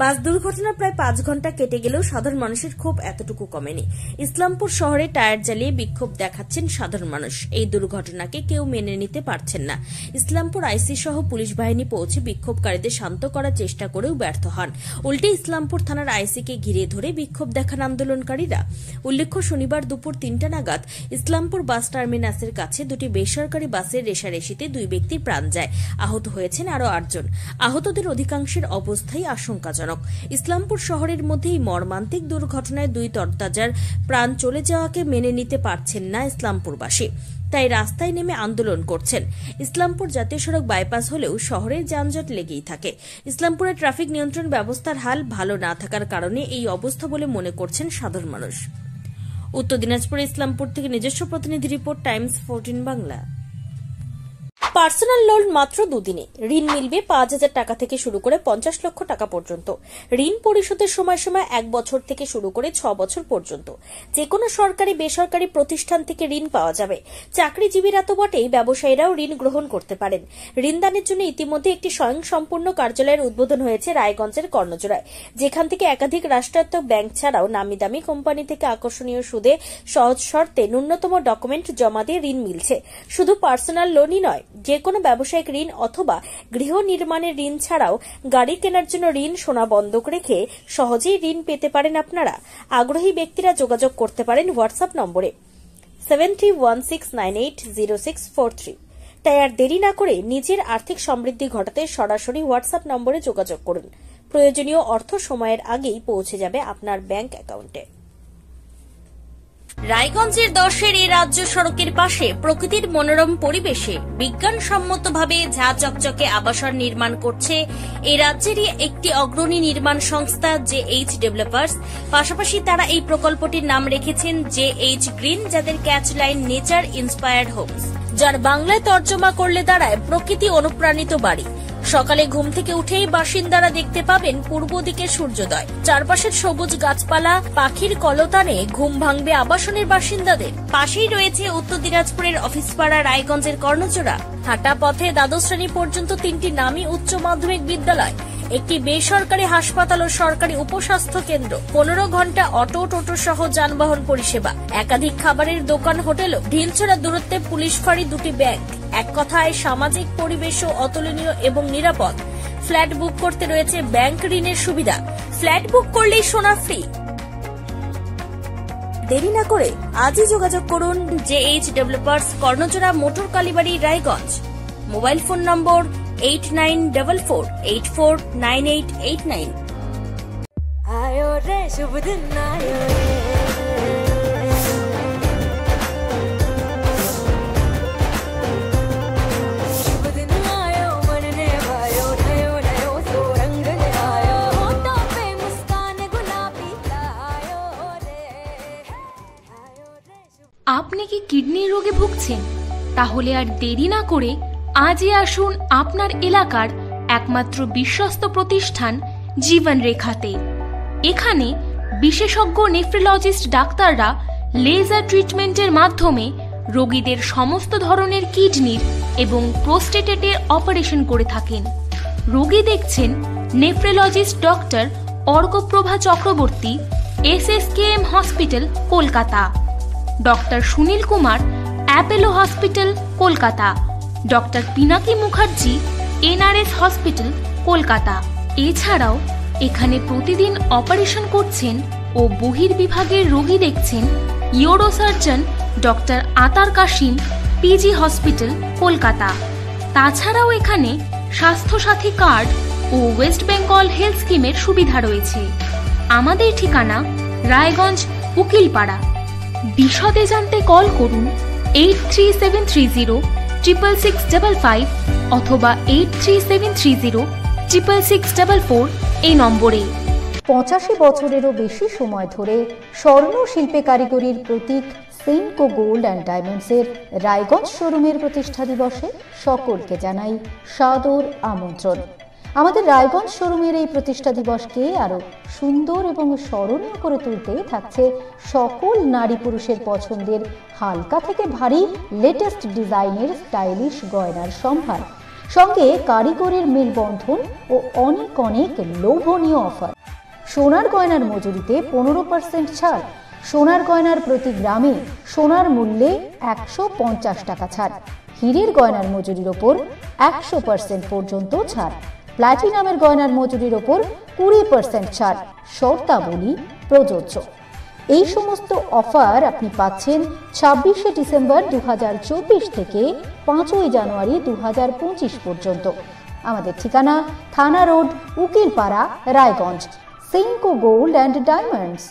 বাস দুর্ঘটনার প্রায় 5 ঘন্টা কেটে গেলেও সাধারণ মানুষের ক্ষোভ এতটুকু কমেনি। ইসলামপুর শহরে টায়ার জ্বালিয়ে বিক্ষোভ দেখাচ্ছেন সাধারণ মানুষ। এই দুর্ঘটনাকে কেউ মেনে নিতে পারছেন না। ইসলামপুর আইসি সহ পুলিশ বাহিনী পৌঁছে বিক্ষোভকারীদের শান্ত করার চেষ্টা করেও ব্যর্থ হন। উল্টে ইসলামপুর থানার আইসিকে ঘিরে ধরে বিক্ষোভ দেখান আন্দোলনকারীরা। উল্লেখ্য, শনিবার দুপুর 3টা নাগাদ ইসলামপুর বাস টার্মিনাসের কাছে দুটি বেসরকারি বাসের রেষারেষিতে 2 ব্যক্তির প্রাণ যায়। আহত হয়েছেন আরও 8 জন। আহতদের অধিকাংশের অবস্থাই আশঙ্কাজনক। ইসলামপুর শহরের মধ্যেই মর্মান্তিক দুর্ঘটনায় 2 তরতাজার প্রাণ চলে যাওয়াকে মেনে নিতে পারছেন না ইসলামপুরবাসী। তাই রাস্তায় নেমে আন্দোলন করছেন। ইসলামপুর জাতীয় সড়ক বাইপাস হলেও শহরের যানজট লেগেই থাকে। ইসলামপুরের ট্রাফিক নিয়ন্ত্রণ ব্যবস্থার হাল ভালো না থাকার কারণে এই অবস্থা বলে মনে করছেন সাধারণ মানুষ। উত্তর দিনাজপুরে ইসলামপুর থেকে নিজস্ব প্রতিনিধি report, Times 14 Bangla. Personal loan মাত্র 2 দিনে ঋণ মিলবে 5,000 টাকা থেকে শুরু করে 50 লক্ষ টাকা পর্যন্ত। ঋণ পরিশোধের সময়সীমা 1 বছর থেকে শুরু করে 6 বছর পর্যন্ত। যে কোনো সরকারি বেসরকারি প্রতিষ্ঠান থেকে ঋণ পাওয়া যাবে। চাকরিজীবীরা তো বটেই, ব্যবসায়ীরাও ঋণ গ্রহণ করতে পারেন। ঋণদানের জন্য ইতিমধ্যে একটি স্বয়ংসম্পূর্ণ কার্যালয়ের উদ্বোধন হয়েছে রায়গঞ্জের কর্ণজোড়ায়, যেখান থেকে একাধিক রাষ্ট্রায়ত্ত ব্যাংক ছাড়াও নামি দামি কোম্পানি থেকে আকর্ষণীয় সুদে সহজ শর্তে ন্যূনতম ডকুমেন্ট জমা দিয়ে ঋণ মিলছে। শুধু পার্সোনাল লোনই নয়, যে কোনো ব্যবসায়িক ঋণ অথবা গৃহ নির্মাণের ঋণ ছাড়াও গাড়ি কেনার জন্য ঋণ, সোনা বন্ধক রেখে সহজেই ঋণ পেতে পারেন আপনারা। আগ্রহী ব্যক্তিরা যোগাযোগ করতে পারেন হোয়াটসঅ্যাপ নম্বরে 7316980643। তাই আর দেরি না করে নিজের আর্থিক সমৃদ্ধি ঘটাতে সরাসরি হোয়াটসঅ্যাপ নম্বরে যোগাযোগ করুন। প্রয়োজনীয় অর্থ সময়ের আগেই পৌঁছে যাবে আপনার ব্যাংক অ্যাকাউন্টে। রায়গঞ্জের 10-এর এই রাজ্য সড়কের পাশে প্রকৃতির মনোরম পরিবেশে বিজ্ঞানসম্মতভাবে ঝা চকচকে আবাসন নির্মাণ করছে এই রাজ্যেরই একটি অগ্রণী নির্মাণ সংস্থা JH ডেভেলপার্স। পাশাপাশি তারা এই প্রকল্পটির নাম রেখেছেন JH গ্রিন, যাদের catch line nature inspired homes, যার বাংলায় তর্জমা করলে দাঁড়ায় প্রকৃতি অনুপ্রাণিত বাড়ি। সকালে ঘুম থেকে উঠেই বাসিন্দারা দেখতে পাবেন পূর্ব দিকে সূর্যোদয়। চারপাশের সবুজ গাছপালা, পাখির কলতানে ঘুম ভাঙবে আবাসনের বাসিন্দাদের। পাশেই রয়েছে উত্তর দিনাজপুরের অফিসপাড়া রায়গঞ্জের কর্ণজোড়া। হাঁটা পথে দ্বাদশ শ্রেণী পর্যন্ত 3টি নামী উচ্চ মাধ্যমিক বিদ্যালয়, একটি বেসরকারি হাসপাতাল ও সরকারি উপস্বাস্থ্য কেন্দ্র, 15 ঘন্টা অটো, টোটো সহ যানবাহন পরিষেবা, একাধিক খাবারের দোকান, হোটেল, ঢিলছড়া দূরত্বে পুলিশ ফাঁড়ি, 2টি ব্যাংক। এক কথায় সামাজিক পরিবেশও অতুলনীয় এবং নিরাপদ। ফ্ল্যাট বুক করতে রয়েছে ব্যাংক ঋণের সুবিধা। ফ্ল্যাট বুক করলেই সোনা ফ্রি। দেরি না করে আজই যোগাযোগ করুন JH developers, Karnajora, motor Kalibari, Raiganj. Mobile phone number 8944849889। आयो रे शुभ दिन आयो रे, शुभ दिन आयो मन ने भायो, नयो नयो सो रंग ले आयो, होठों पे मुस्कान गुलाबी आयो रे, आयो रे। আপনি কি কিডনি রোগে ভুগছেন? তাহলে আর দেরি না করে আজই আসুন আপনার এলাকার একমাত্র বিশ্বস্ত প্রতিষ্ঠান জীবন রেখাতে। এখানে বিশেষজ্ঞ নেফ্রোলজিস্ট ডাক্তাররা লেজার ট্রিটমেন্টের মাধ্যমে রোগীদের সমস্ত ধরনের কিডনির এবং প্রোস্টেটের অপারেশন করে থাকেন। রোগী দেখছেন nephrologist doctor Arkaprava Chakraborty, SSKM hospital, Kolkata. Doctor Sunil Kumar, Apollo hospital, Kolkata. Doctor Pinaki Mukherjee, NRS hospital, Kolkata. এছাড়াও এখানে প্রতিদিন অপারেশন করছেন ও বহির্বিভাগের রোগী দেখছেন ইউরোসার্জন ডক্টর আতার কাশিম, PG হসপিটাল, কলকাতা। তাছাড়াও এখানে স্বাস্থ্যসাথী কার্ড ও ওয়েস্ট বেঙ্গল হেলথ স্কিমের সুবিধা রয়েছে। আমাদের ঠিকানা রায়গঞ্জ, উকিলপাড়া। বিশদে জানতে কল করুন 8373066655 অথবা 8373066644 এই নম্বরে। 85 বছরেরও বেশি সময় ধরে স্বর্ণ শিল্পে কারিগরির প্রতীক সেনকো গোল্ড অ্যান্ড ডায়মন্ডসের রায়গঞ্জ শোরুমের প্রতিষ্ঠা দিবসে সকলকে জানাই সাদর আমন্ত্রণ। আমাদের রায়গঞ্জ শোরুমের এই প্রতিষ্ঠা দিবসকে আরো সুন্দর এবং স্মরণীয় করে তুলতে থাকছে সকল নারী পুরুষের পছন্দের হালকা থেকে ভারী লেটেস্ট ডিজাইনের স্টাইলিশ গয়নার সম্ভার। সঙ্গে কারিগরের মেলবন্ধন ও অনেক অনেক লোভনীয় অফার। সোনার গয়নার মজুরিতে 15% ছাড়। সোনার গয়নার প্রতি গ্রামে সোনার মূল্যে 150 টাকা ছাড়। হীরের গয়নার মজুরির ওপর 100% পর্যন্ত ছাড়। প্ল্যাটিনামের গয়নার মজুরির ওপর 20% ছাড়। শর্তাবলী প্রযোজ্য। এই সমস্ত অফার আপনি পাচ্ছেন 26শে ডিসেম্বর 2024 থেকে 5ই জানুয়ারি 2025 পর্যন্ত। আমাদের ঠিকানা থানা road, Ukilpara, Raiganj. Senco gold and diamonds.